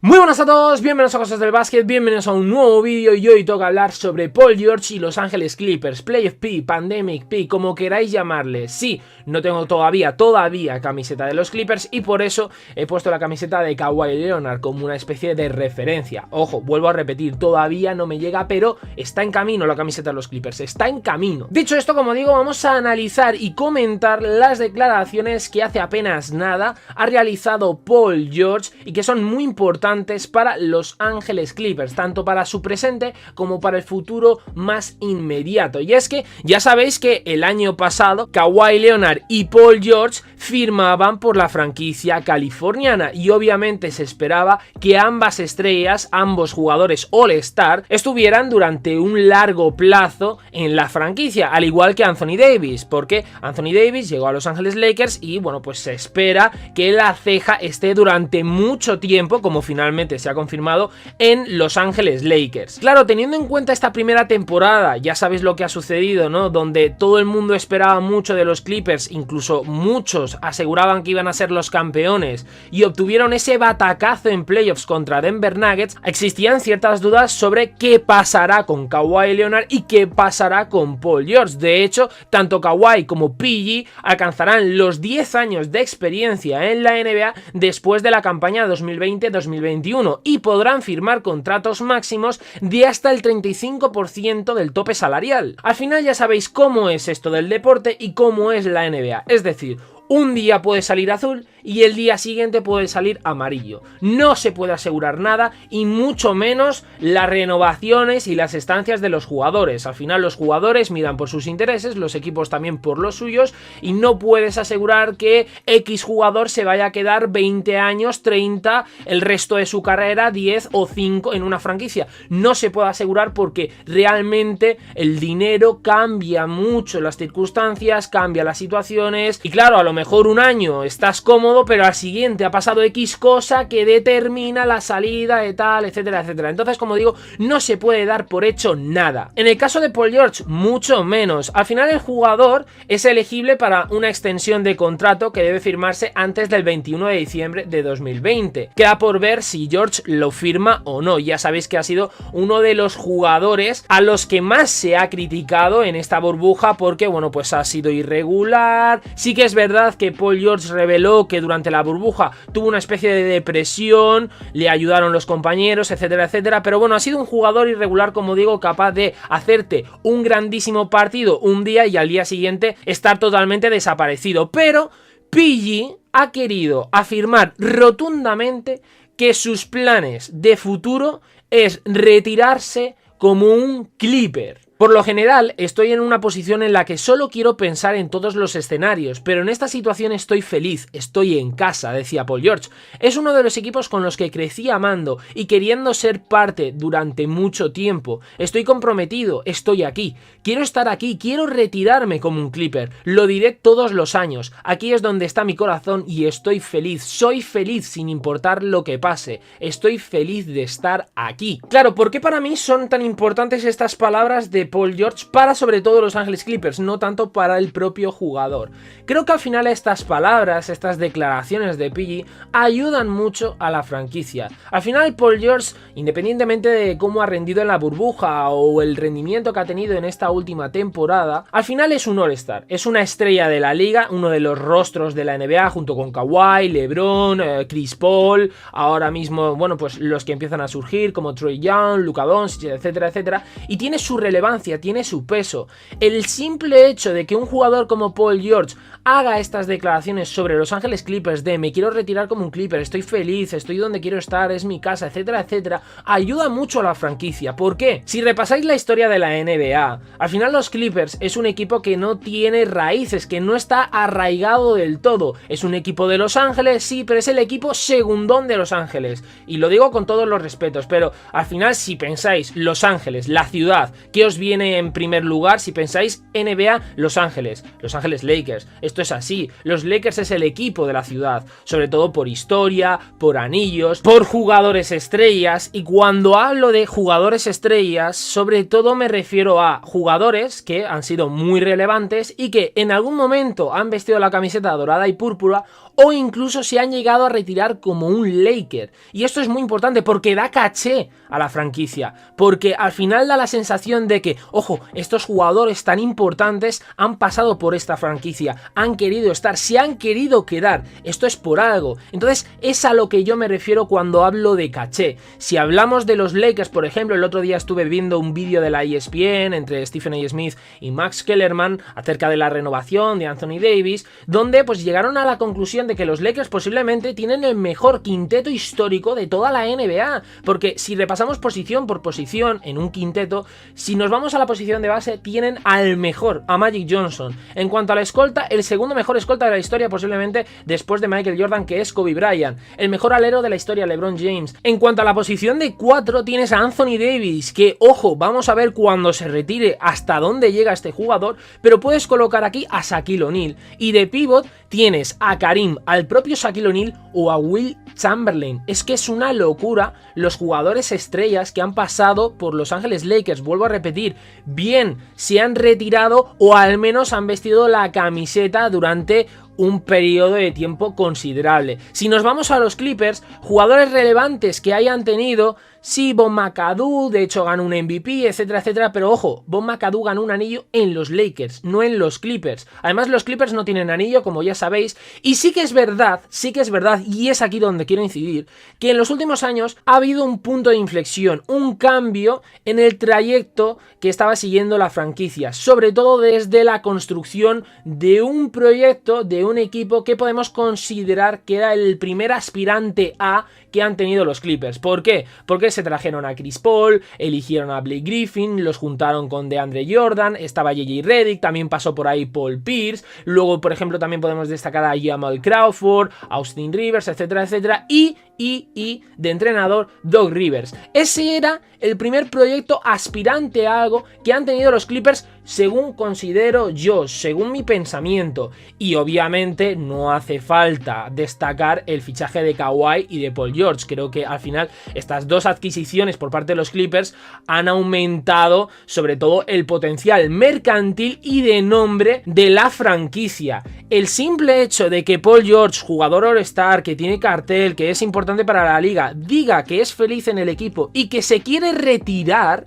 Muy buenas a todos, bienvenidos a Cosas del Básquet, bienvenidos a un nuevo vídeo y hoy toca hablar sobre Paul George y Los Ángeles Clippers, Playoff P, Pandemic P, como queráis llamarle. Sí, no tengo todavía camiseta de los Clippers y por eso he puesto la camiseta de Kawhi Leonard como una especie de referencia. Ojo, vuelvo a repetir, todavía no me llega, pero está en camino la camiseta de los Clippers, está en camino. Dicho esto, como digo, vamos a analizar y comentar las declaraciones que hace apenas nada ha realizado Paul George y que son muy importantes para Los Ángeles Clippers, tanto para su presente como para el futuro más inmediato. Y es que ya sabéis que el año pasado Kawhi Leonard y Paul George firmaban por la franquicia californiana y obviamente se esperaba que ambas estrellas, ambos jugadores All-Star, estuvieran durante un largo plazo en la franquicia, al igual que Anthony Davis, porque Anthony Davis llegó a Los Ángeles Lakers y bueno, pues se espera que la ceja esté durante mucho tiempo, como finalmente se ha confirmado, en Los Ángeles Lakers. Claro, teniendo en cuenta esta primera temporada, ya sabéis lo que ha sucedido, ¿no? Donde todo el mundo esperaba mucho de los Clippers, incluso muchos aseguraban que iban a ser los campeones y obtuvieron ese batacazo en playoffs contra Denver Nuggets, existían ciertas dudas sobre qué pasará con Kawhi Leonard y qué pasará con Paul George. De hecho, tanto Kawhi como PG alcanzarán los 10 años de experiencia en la NBA después de la campaña 2020-2021 y podrán firmar contratos máximos de hasta el 35% del tope salarial. Al final ya sabéis cómo es esto del deporte y cómo es la NBA, es decir, un día puede salir azul y el día siguiente puede salir amarillo. No se puede asegurar nada y mucho menos las renovaciones y las estancias de los jugadores. Al final los jugadores miran por sus intereses, los equipos también por los suyos y no puedes asegurar que X jugador se vaya a quedar 20 años, 30, el resto de su carrera, 10 o 5 en una franquicia. No se puede asegurar porque realmente el dinero cambia mucho las circunstancias, cambia las situaciones y claro, a lo mejor un año estás cómodo, pero al siguiente ha pasado X cosa que determina la salida de tal, etcétera, etcétera. Entonces, como digo, no se puede dar por hecho nada. En el caso de Paul George, mucho menos. Al final el jugador es elegible para una extensión de contrato que debe firmarse antes del 21 de diciembre de 2020. Queda por ver si George lo firma o no. Ya sabéis que ha sido uno de los jugadores a los que más se ha criticado en esta burbuja porque, bueno, pues ha sido irregular. Sí que es verdad que Paul George reveló que durante la burbuja tuvo una especie de depresión, le ayudaron los compañeros, etcétera, etcétera, pero bueno, ha sido un jugador irregular, como digo, capaz de hacerte un grandísimo partido un día y al día siguiente estar totalmente desaparecido, pero PG ha querido afirmar rotundamente que sus planes de futuro es retirarse como un Clipper. Por lo general, estoy en una posición en la que solo quiero pensar en todos los escenarios, pero en esta situación estoy feliz, estoy en casa, decía Paul George. Es uno de los equipos con los que crecí amando y queriendo ser parte durante mucho tiempo. Estoy comprometido, estoy aquí, quiero estar aquí, quiero retirarme como un Clipper, lo diré todos los años. Aquí es donde está mi corazón y estoy feliz, soy feliz sin importar lo que pase, estoy feliz de estar aquí. Claro, ¿por qué para mí son tan importantes estas palabras de Paul George para sobre todo Los Ángeles Clippers, no tanto para el propio jugador? Creo que al final estas palabras, estas declaraciones de PG ayudan mucho a la franquicia. Al final Paul George, independientemente de cómo ha rendido en la burbuja o el rendimiento que ha tenido en esta última temporada, al final es un All-Star, es una estrella de la liga, uno de los rostros de la NBA junto con Kawhi, LeBron, Chris Paul, ahora mismo, bueno, pues los que empiezan a surgir como Trae Young, Luka Doncic, etcétera, etcétera, y tiene su relevancia, tiene su peso. El simple hecho de que un jugador como Paul George haga estas declaraciones sobre Los Ángeles Clippers de me quiero retirar como un Clipper, estoy feliz, estoy donde quiero estar, es mi casa, etcétera, etcétera, ayuda mucho a la franquicia. ¿Por qué? Si repasáis la historia de la NBA, al final los Clippers es un equipo que no tiene raíces, que no está arraigado del todo. Es un equipo de Los Ángeles, sí, pero es el equipo segundón de Los Ángeles. Y lo digo con todos los respetos, pero al final si pensáis Los Ángeles, la ciudad, ¿qué os viene en primer lugar? Si pensáis NBA, Los Ángeles Lakers, esto es así, los Lakers es el equipo de la ciudad, sobre todo por historia, por anillos, por jugadores estrellas, y cuando hablo de jugadores estrellas, sobre todo me refiero a jugadores que han sido muy relevantes y que en algún momento han vestido la camiseta dorada y púrpura o incluso se han llegado a retirar como un Laker. Y esto es muy importante porque da caché a la franquicia, porque al final da la sensación de que, ojo, estos jugadores tan importantes han pasado por esta franquicia, han querido estar, se han querido quedar, esto es por algo. Entonces es a lo que yo me refiero cuando hablo de caché. Si hablamos de los Lakers, por ejemplo, el otro día estuve viendo un vídeo de la ESPN entre Stephen A. Smith y Max Kellerman acerca de la renovación de Anthony Davis, donde pues llegaron a la conclusión de que los Lakers posiblemente tienen el mejor quinteto histórico de toda la NBA, porque si repasamos posición por posición en un quinteto, si nos vamos a la posición de base, tienen al mejor, a Magic Johnson. En cuanto a la escolta, el segundo mejor escolta de la historia posiblemente después de Michael Jordan, que es Kobe Bryant. El mejor alero de la historia, LeBron James. En cuanto a la posición de 4, tienes a Anthony Davis, que ojo, vamos a ver cuando se retire hasta dónde llega este jugador, pero puedes colocar aquí a Shaquille O'Neal. Y de pivot tienes a Karim, al propio Shaquille O'Neal o a Will Chamberlain. Es que es una locura los jugadores estrellas que han pasado por Los Ángeles Lakers. Vuelvo a repetir, bien se han retirado o al menos han vestido la camiseta durante un periodo de tiempo considerable. Si nos vamos a los Clippers, jugadores relevantes que hayan tenido, sí, Bob McAdoo, de hecho ganó un MVP, etcétera, etcétera, pero ojo, Bob McAdoo ganó un anillo en los Lakers, no en los Clippers. Además, los Clippers no tienen anillo, como ya sabéis, y sí que es verdad, y es aquí donde quiero incidir, que en los últimos años ha habido un punto de inflexión, un cambio en el trayecto que estaba siguiendo la franquicia, sobre todo desde la construcción de un proyecto, de un equipo que podemos considerar que era el primer aspirante a que han tenido los Clippers. ¿Por qué? Porque se trajeron a Chris Paul, eligieron a Blake Griffin, los juntaron con DeAndre Jordan, estaba JJ Redick, también pasó por ahí Paul Pierce, luego por ejemplo también podemos destacar a Jamal Crawford, Austin Rivers, etcétera, etcétera, y de entrenador Doc Rivers. Ese era el primer proyecto aspirante a algo que han tenido los Clippers, según considero yo, según mi pensamiento. Y obviamente no hace falta destacar el fichaje de Kawhi y de Paul George. Creo que al final estas dos adquisiciones por parte de los Clippers han aumentado sobre todo el potencial mercantil y de nombre de la franquicia. El simple hecho de que Paul George, jugador All-Star, que tiene cartel, que es importante para la liga, diga que es feliz en el equipo y que se quiere retirar,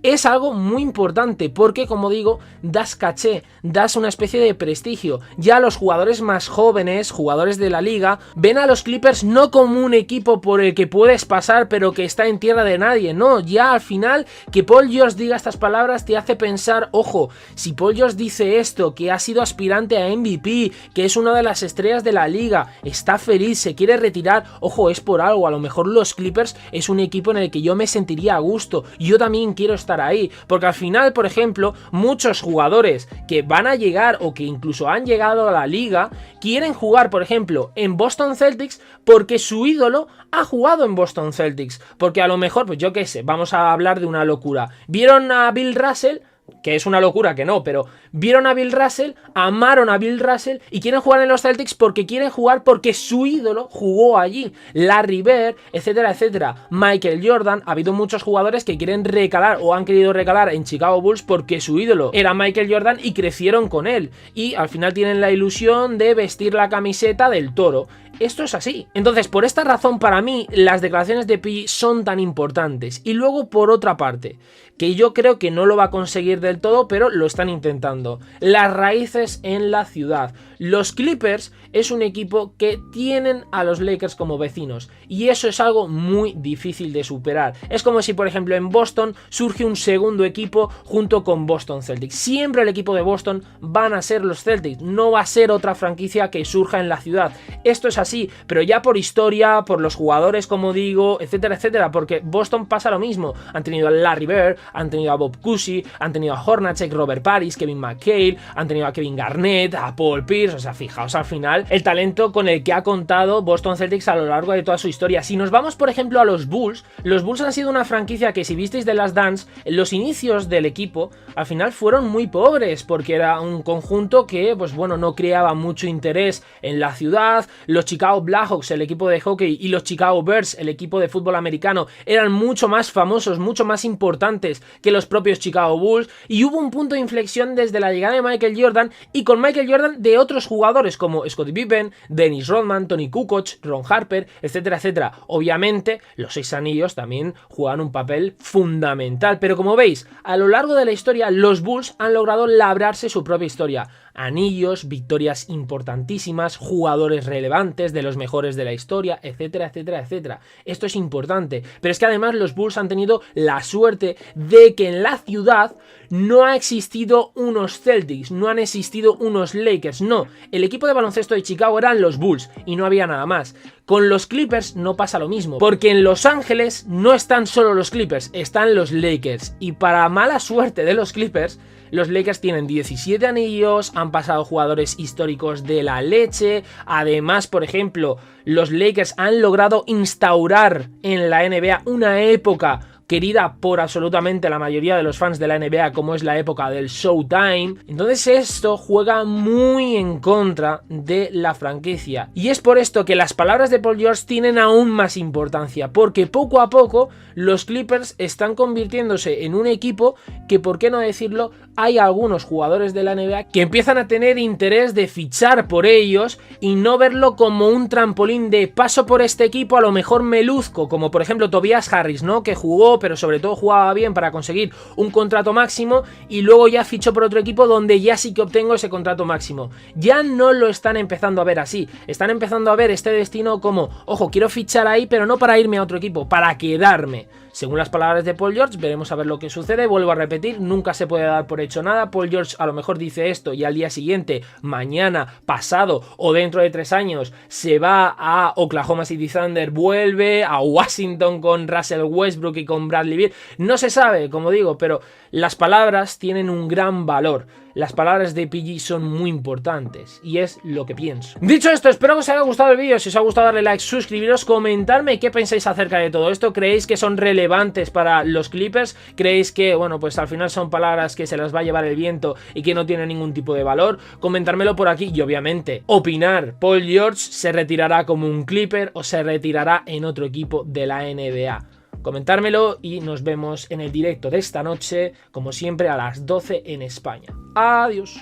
es algo muy importante porque, como digo, das caché, das una especie de prestigio. Ya los jugadores más jóvenes, jugadores de la liga, ven a los Clippers no como un equipo por el que puedes pasar pero que está en tierra de nadie, no, ya al final que Paul George diga estas palabras te hace pensar, ojo, si Paul George dice esto, que ha sido aspirante a MVP, que es una de las estrellas de la liga, está feliz, se quiere retirar, ojo, es por algo, a lo mejor los Clippers es un equipo en el que yo me sentiría a gusto, yo también quiero estar ahí, porque al final, por ejemplo, muchos jugadores que van a llegar o que incluso han llegado a la liga quieren jugar, por ejemplo, en Boston Celtics porque su ídolo ha jugado en Boston Celtics, porque a lo mejor, pues yo qué sé, vamos a hablar de una locura, vieron a Bill Russell, que es una locura que no, pero vieron a Bill Russell, amaron a Bill Russell y quieren jugar en los Celtics porque quieren jugar porque su ídolo jugó allí. Larry Bird, etcétera, etcétera. Michael Jordan, ha habido muchos jugadores que quieren recalar o han querido recalar en Chicago Bulls porque su ídolo era Michael Jordan y crecieron con él. Y al final tienen la ilusión de vestir la camiseta del Toro. Esto es así. Entonces, por esta razón, para mí, las declaraciones de Pi son tan importantes. Y luego, por otra parte, que yo creo que no lo va a conseguir del todo, pero lo están intentando. Las raíces en la ciudad. Los Clippers es un equipo que tienen a los Lakers como vecinos. Y eso es algo muy difícil de superar. Es como si, por ejemplo, en Boston surge un segundo equipo junto con Boston Celtics. Siempre el equipo de Boston van a ser los Celtics. No va a ser otra franquicia que surja en la ciudad. Esto es así, pero ya por historia, por los jugadores, como digo, etcétera, etcétera, porque Boston pasa lo mismo. Han tenido a Larry Bird, han tenido a Bob Cousy, han tenido a Hornacek, Robert Parrish, Kevin McHale, han tenido a Kevin Garnett, a Paul Pierce. O sea, fijaos al final el talento con el que ha contado Boston Celtics a lo largo de toda su historia. Si nos vamos, por ejemplo, a los Bulls han sido una franquicia que, si visteis The Last Dance, los inicios del equipo al final fueron muy pobres, porque era un conjunto que, pues bueno, no creaba mucho interés en la ciudad. Los Chicago Blackhawks, el equipo de hockey, y los Chicago Bears, el equipo de fútbol americano, eran mucho más famosos, mucho más importantes jugadores que los propios Chicago Bulls, y hubo un punto de inflexión desde la llegada de Michael Jordan, y con Michael Jordan de otros jugadores como Scottie Pippen, Dennis Rodman, Tony Kukoc, Ron Harper, etcétera, etcétera. Obviamente los 6 anillos también juegan un papel fundamental, pero como veis, a lo largo de la historia los Bulls han logrado labrarse su propia historia. Anillos, victorias importantísimas, jugadores relevantes, de los mejores de la historia, etcétera, etcétera, etcétera. Esto es importante, pero es que además los Bulls han tenido la suerte de que en la ciudad no ha existido unos Celtics, no han existido unos Lakers, no. El equipo de baloncesto de Chicago eran los Bulls y no había nada más. Con los Clippers no pasa lo mismo, porque en Los Ángeles no están solo los Clippers, están los Lakers, y para mala suerte de los Clippers, los Lakers tienen 17 anillos, han pasado jugadores históricos de la leche. Además, por ejemplo, los Lakers han logrado instaurar en la NBA una época querida por absolutamente la mayoría de los fans de la NBA, como es la época del Showtime. Entonces esto juega muy en contra de la franquicia, y es por esto que las palabras de Paul George tienen aún más importancia, porque poco a poco los Clippers están convirtiéndose en un equipo que, por qué no decirlo, hay algunos jugadores de la NBA que empiezan a tener interés de fichar por ellos y no verlo como un trampolín de paso por este equipo, a lo mejor me luzco, como por ejemplo Tobias Harris, ¿no? Que jugó, pero sobre todo jugaba bien para conseguir un contrato máximo, y luego ya fichó por otro equipo donde ya sí que obtengo ese contrato máximo. Ya no lo están empezando a ver así, están empezando a ver este destino como, ojo, quiero fichar ahí, pero no para irme a otro equipo, para quedarme. Según las palabras de Paul George, veremos a ver lo que sucede. Vuelvo a repetir, nunca se puede dar por hecho nada. Paul George a lo mejor dice esto y al día siguiente, mañana, pasado o dentro de 3 años se va a Oklahoma City Thunder, vuelve a Washington con Russell Westbrook y con Bradley Beal. No se sabe, como digo, pero las palabras tienen un gran valor. Las palabras de PG son muy importantes y es lo que pienso. Dicho esto, espero que os haya gustado el vídeo. Si os ha gustado, darle like, suscribiros, comentarme qué pensáis acerca de todo esto. ¿Creéis que son relevantes para los Clippers? ¿Creéis que, bueno, pues al final son palabras que se las va a llevar el viento y que no tienen ningún tipo de valor? Comentármelo por aquí y obviamente opinar. ¿Paul George se retirará como un Clipper o se retirará en otro equipo de la NBA? Comentármelo y nos vemos en el directo de esta noche, como siempre a las 12 en España. Adiós.